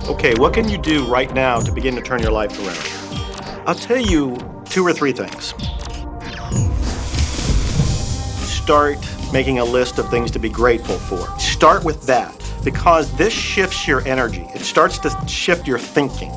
Okay, what can you do right now to begin to turn your life around? I'll tell you 2 or 3 things. Start making a list of things to be grateful for. Start with that, because this shifts your energy. It starts to shift your thinking.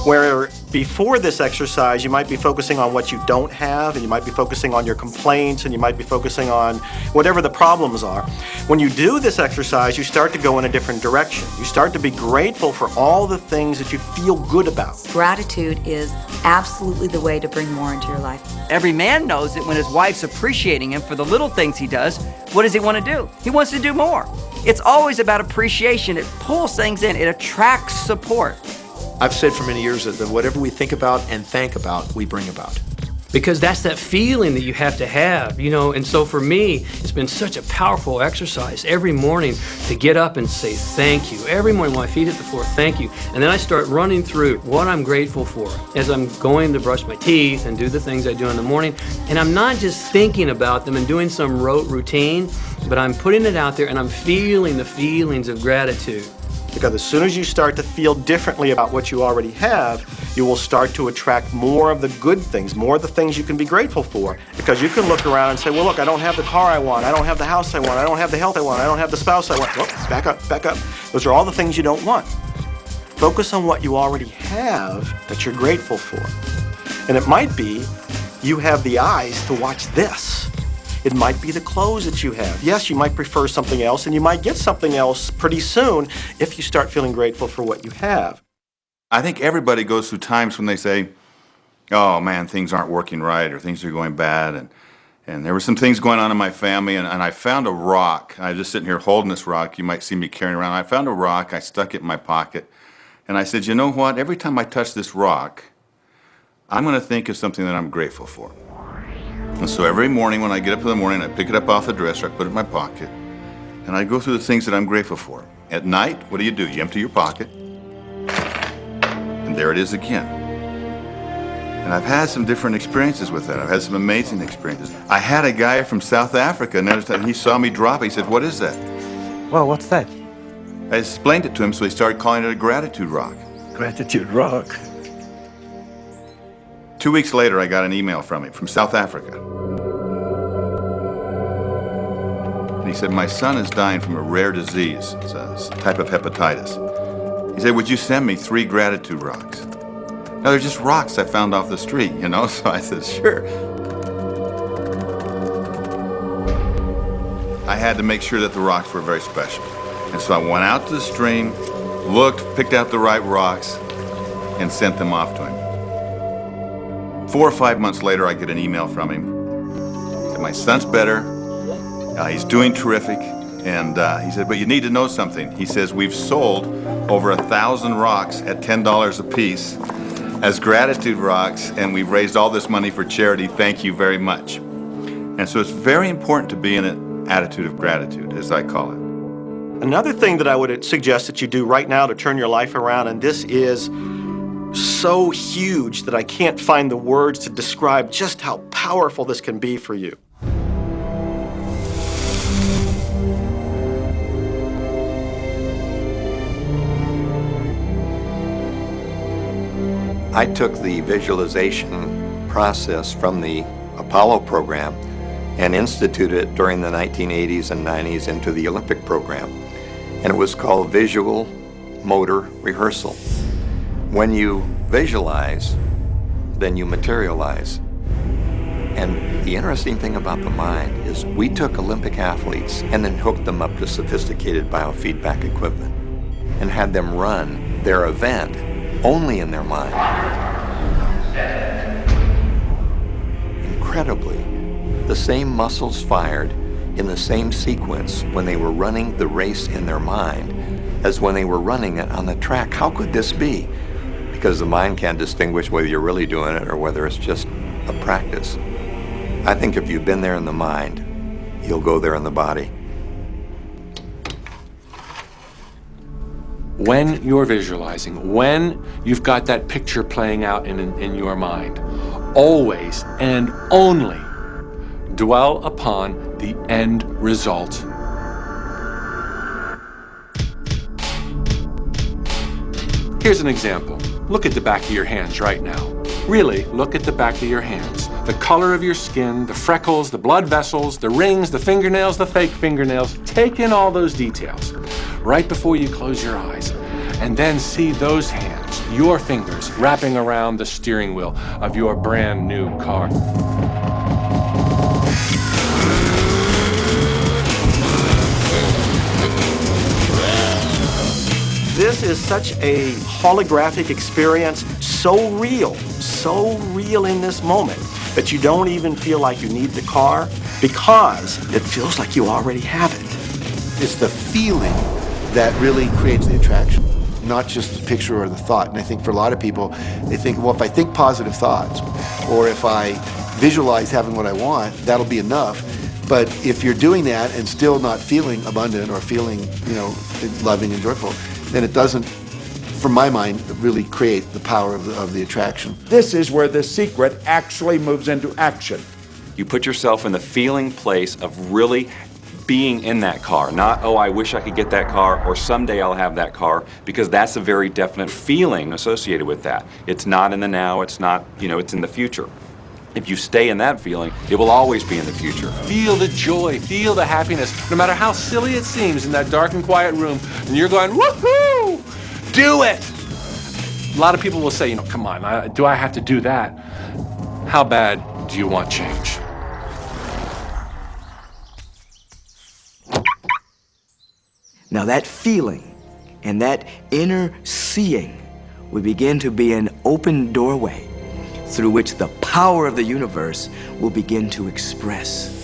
Where before this exercise, you might be focusing on what you don't have, and you might be focusing on your complaints, and you might be focusing on whatever the problems are. When you do this exercise, you start to go in a different direction. You start to be grateful for all the things that you feel good about. Gratitude is absolutely the way to bring more into your life. Every man knows that when his wife's appreciating him for the little things he does, what does he want to do? He wants to do more. It's always about appreciation. It pulls things in. It attracts support. I've said for many years that whatever we think about and thank about, we bring about. Because that's that feeling that you have to have, you know. And so for me, it's been such a powerful exercise every morning to get up and say thank you. Every morning when my feet hit the floor, thank you. And then I start running through what I'm grateful for as I'm going to brush my teeth and do the things I do in the morning. And I'm not just thinking about them and doing some rote routine, but I'm putting it out there and I'm feeling the feelings of gratitude. Because as soon as you start to feel differently about what you already have, you will start to attract more of the good things, more of the things you can be grateful for. Because you can look around and say, well, look, I don't have the car I want, I don't have the house I want, I don't have the health I want, I don't have the spouse I want. Oh, back up, back up. Those are all the things you don't want. Focus on what you already have that you're grateful for. And it might be you have the eyes to watch this. It might be the clothes that you have. Yes, you might prefer something else, and you might get something else pretty soon if you start feeling grateful for what you have. I think everybody goes through times when they say, oh man, things aren't working right, or things are going bad, and there were some things going on in my family, and I found a rock. I was just sitting here holding this rock. You might see me carrying around. I found a rock. I stuck it in my pocket, and I said, you know what? Every time I touch this rock, I'm going to think of something that I'm grateful for. And so every morning when I get up in the morning, I pick it up off the dresser, I put it in my pocket, and I go through the things that I'm grateful for. At night, what do? You empty your pocket, and there it is again. And I've had some different experiences with that. I've had some amazing experiences. I had a guy from South Africa, and he saw me drop it. He said, what is that? Well, what's that? I explained it to him, so he started calling it a gratitude rock. Gratitude rock. 2 weeks later, I got an email from him from South Africa. And he said, my son is dying from a rare disease. It's a type of hepatitis. He said, would you send me 3 gratitude rocks? Now, they're just rocks I found off the street, you know? So I said, sure. I had to make sure that the rocks were very special. And so I went out to the stream, looked, picked out the right rocks, and sent them off to him. 4 or 5 months later, I get an email from him. He said, my son's better. He's doing terrific. And he said, but you need to know something. He says, we've sold over 1,000 rocks at $10 a piece as gratitude rocks, and we've raised all this money for charity. Thank you very much. And so it's very important to be in an attitude of gratitude, as I call it. Another thing that I would suggest that you do right now to turn your life around, and this is so huge that I can't find the words to describe just how powerful this can be for you. I took the visualization process from the Apollo program and instituted it during the 1980s and 90s into the Olympic program. And it was called Visual Motor Rehearsal. When you visualize, then you materialize. And the interesting thing about the mind is we took Olympic athletes and then hooked them up to sophisticated biofeedback equipment and had them run their event only in their mind. Incredibly, the same muscles fired in the same sequence when they were running the race in their mind as when they were running it on the track. How could this be? Because the mind can't distinguish whether you're really doing it or whether it's just a practice. I think if you've been there in the mind, you'll go there in the body. When you're visualizing, when you've got that picture playing out in your mind, always and only dwell upon the end result. Here's an example. Look at the back of your hands right now. Really, look at the back of your hands. The color of your skin, the freckles, the blood vessels, the rings, the fingernails, the fake fingernails. Take in all those details right before you close your eyes. And then see those hands, your fingers, wrapping around the steering wheel of your brand new car. This is such a holographic experience, so real in this moment, that you don't even feel like you need the car because it feels like you already have it. It's the feeling that really creates the attraction, not just the picture or the thought. And I think for a lot of people, they think, well, if I think positive thoughts, or if I visualize having what I want, that'll be enough. But if you're doing that and still not feeling abundant or feeling, loving and joyful, then it doesn't, from my mind, really create the power of the attraction. This is where the secret actually moves into action. You put yourself in the feeling place of really being in that car, not, oh, I wish I could get that car, or someday I'll have that car, because that's a very definite feeling associated with that. It's not in the now, it's not, it's in the future. If you stay in that feeling, it will always be in the future. Feel the joy, feel the happiness, no matter how silly it seems in that dark and quiet room, and you're going, woohoo! Do it! A lot of people will say, come on, do I have to do that? How bad do you want change? Now that feeling and that inner seeing will begin to be an open doorway through which the power of the universe will begin to express.